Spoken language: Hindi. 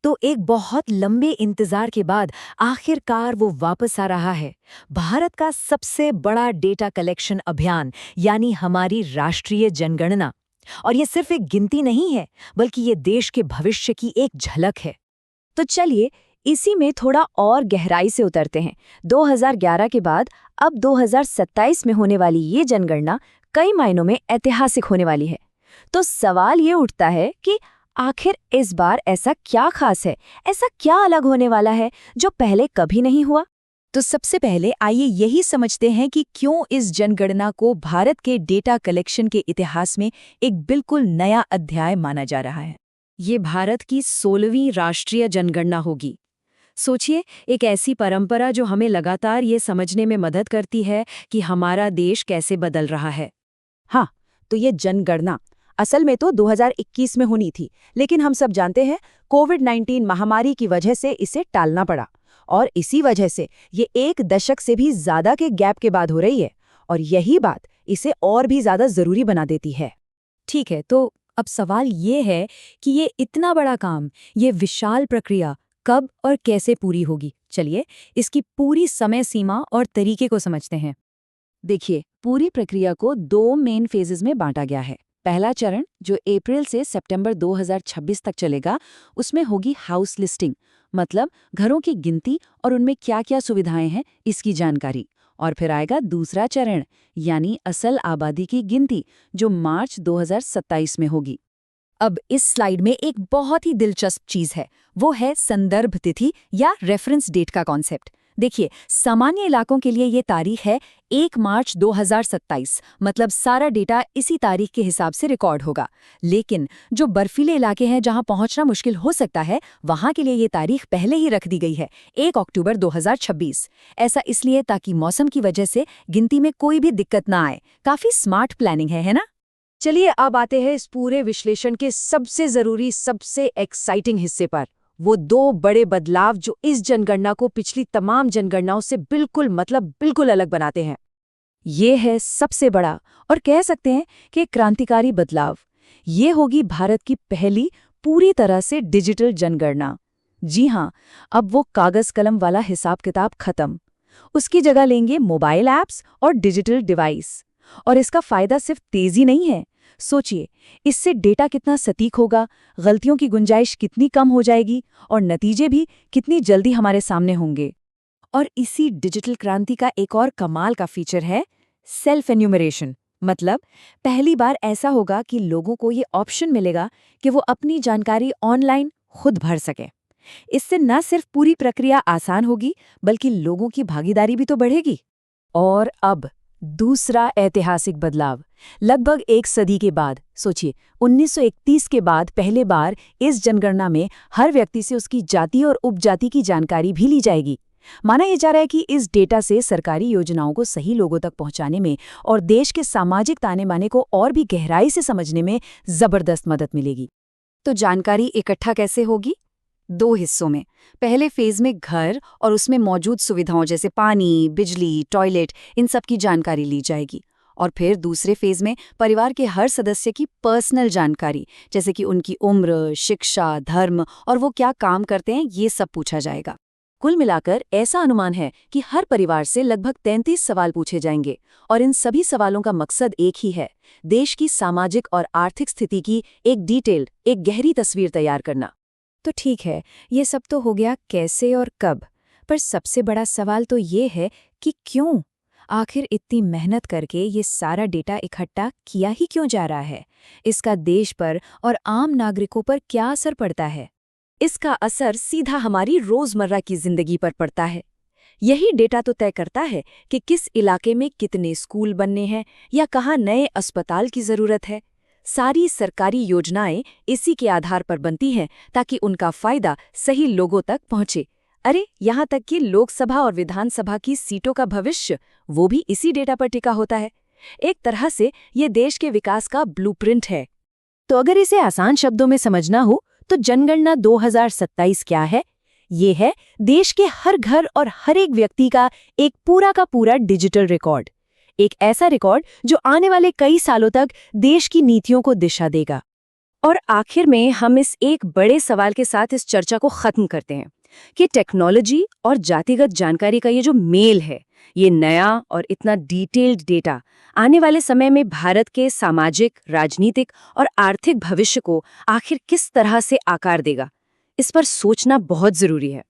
तो एक बहुत लंबे इंतजार के बाद आखिरकार वो वापस आ रहा है। भारत का सबसे बड़ा डेटा कलेक्शन अभियान यानी हमारी राष्ट्रीय जनगणना। और ये सिर्फ एक गिनती नहीं है, बल्कि ये देश के भविष्य की एक झलक है। तो चलिए इसी में थोड़ा और गहराई से उतरते हैं। 2011 के बाद अब 2027 में होने वाली ये जनगणना कई मायनों में ऐतिहासिक होने वाली है। तो सवाल ये उठता है कि आखिर इस बार ऐसा क्या खास है, ऐसा क्या अलग होने वाला है जो पहले कभी नहीं हुआ? तो सबसे पहले आइए यही समझते हैं कि क्यों इस जनगणना को भारत के डेटा कलेक्शन के इतिहास में एक बिल्कुल नया अध्याय माना जा रहा है। ये भारत की 16वीं राष्ट्रीय जनगणना होगी। सोचिए, एक ऐसी परंपरा जो हमें लगातार ये समझने में मदद करती है कि हमारा देश कैसे बदल रहा है। हाँ, तो ये जनगणना असल में तो 2021 में होनी थी, लेकिन हम सब जानते हैं कोविड-19 महामारी की वजह से इसे टालना पड़ा। और इसी वजह से ये 1 दशक से भी ज्यादा के गैप के बाद हो रही है, और यही बात इसे और भी ज्यादा जरूरी बना देती है। ठीक है, तो अब सवाल ये है कि ये इतना बड़ा काम, ये विशाल प्रक्रिया कब और कैसे पूरी होगी। चलिए इसकी पूरी समय सीमा और तरीके को समझते हैं। देखिए, पूरी प्रक्रिया को 2 मेन फेजेस में बांटा गया है। पहला चरण, जो अप्रैल से सितंबर 2026 तक चलेगा, उसमें होगी हाउस लिस्टिंग, मतलब घरों की गिनती और उनमें क्या-क्या सुविधाएं हैं इसकी जानकारी। और फिर आएगा दूसरा चरण, यानी असल आबादी की गिनती, जो मार्च 2027 में होगी। अब इस स्लाइड में एक बहुत ही दिलचस्प चीज है, वो है संदर्भ तिथि या रेफरेंस डेट का कॉन्सेप्ट। देखिए, सामान्य इलाकों के लिए ये तारीख है 1 मार्च 2027, मतलब सारा डेटा इसी तारीख के हिसाब से रिकॉर्ड होगा। लेकिन जो बर्फीले इलाके हैं जहां पहुंचना मुश्किल हो सकता है, वहां के लिए ये तारीख पहले ही रख दी गई है, 1 अक्टूबर 2026। ऐसा इसलिए ताकि मौसम की वजह से गिनती में कोई भी दिक्कत ना आए। काफी स्मार्ट प्लानिंग है ना? चलिए अब आते हैं इस पूरे विश्लेषण के सबसे जरूरी, सबसे एक्साइटिंग हिस्से पर। वो 2 बड़े बदलाव जो इस जनगणना को पिछली तमाम जनगणनाओं से बिल्कुल अलग बनाते हैं। ये है सबसे बड़ा और कह सकते हैं कि क्रांतिकारी बदलाव। ये होगी भारत की पहली पूरी तरह से डिजिटल जनगणना। जी हाँ, अब वो कागज कलम वाला हिसाब किताब खत्म। उसकी जगह लेंगे मोबाइल ऐप्स और डिजिटल डिवाइस। और इसका फायदा सिर्फ तेजी नहीं है। सोचिए, इससे डेटा कितना सटीक होगा, गलतियों की गुंजाइश कितनी कम हो जाएगी और नतीजे भी कितनी जल्दी हमारे सामने होंगे। और इसी डिजिटल क्रांति का एक और कमाल का फीचर है सेल्फ एन्यूमरेशन। मतलब पहली बार ऐसा होगा कि लोगों को ये ऑप्शन मिलेगा कि वो अपनी जानकारी ऑनलाइन खुद भर सकें। इससे न सिर्फ पूरी प्रक्रिया आसान होगी, बल्कि लोगों की भागीदारी भी तो बढ़ेगी। और अब दूसरा ऐतिहासिक बदलाव, लगभग 1 सदी के बाद, सोचिए 1931 के बाद पहले बार इस जनगणना में हर व्यक्ति से उसकी जाति और उपजाति की जानकारी भी ली जाएगी। माना यह जा रहा है कि इस डेटा से सरकारी योजनाओं को सही लोगों तक पहुंचाने में और देश के सामाजिक ताने-बाने को और भी गहराई से समझने में जबरदस्त मदद मिलेगी। तो जानकारी इकट्ठा कैसे होगी? 2 हिस्सों में। पहले फेज में घर और उसमें मौजूद सुविधाओं जैसे पानी, बिजली, टॉयलेट, इन सब की जानकारी ली जाएगी। और फिर दूसरे फेज में परिवार के हर सदस्य की पर्सनल जानकारी, जैसे कि उनकी उम्र, शिक्षा, धर्म और वो क्या काम करते हैं, ये सब पूछा जाएगा। कुल मिलाकर ऐसा अनुमान है कि हर परिवार से लगभग 33 सवाल पूछे जाएंगे, और इन सभी सवालों का मकसद एक ही है, देश की सामाजिक और आर्थिक स्थिति की एक डिटेल्ड, एक गहरी तस्वीर तैयार करना। तो ठीक है, ये सब तो हो गया कैसे और कब, पर सबसे बड़ा सवाल तो ये है कि क्यों? आखिर इतनी मेहनत करके ये सारा डेटा इकट्ठा किया ही क्यों जा रहा है? इसका देश पर और आम नागरिकों पर क्या असर पड़ता है? इसका असर सीधा हमारी रोजमर्रा की जिंदगी पर पड़ता है। यही डेटा तो तय करता है कि किस इलाके में कितने स्कूल बनने हैं या कहाँ नए अस्पताल की जरूरत है। सारी सरकारी योजनाएं इसी के आधार पर बनती हैं ताकि उनका फायदा सही लोगों तक पहुंचे। अरे, यहाँ तक कि लोकसभा और विधानसभा की सीटों का भविष्य वो भी इसी डेटा पर टिका होता है। एक तरह से ये देश के विकास का ब्लूप्रिंट है। तो अगर इसे आसान शब्दों में समझना हो तो जनगणना 2027 क्या है? ये है देश के हर घर और हर एक व्यक्ति का एक पूरा का पूरा डिजिटल रिकॉर्ड। एक ऐसा रिकॉर्ड जो आने वाले कई सालों तक देश की नीतियों को दिशा देगा। और आखिर में हम इस एक बड़े सवाल के साथ इस चर्चा को खत्म करते हैं कि टेक्नोलॉजी और जातिगत जानकारी का ये जो मेल है, ये नया और इतना डिटेल्ड डेटा आने वाले समय में भारत के सामाजिक, राजनीतिक और आर्थिक भविष्य को आखिर किस तरह से आकार देगा, इस पर सोचना बहुत जरूरी है।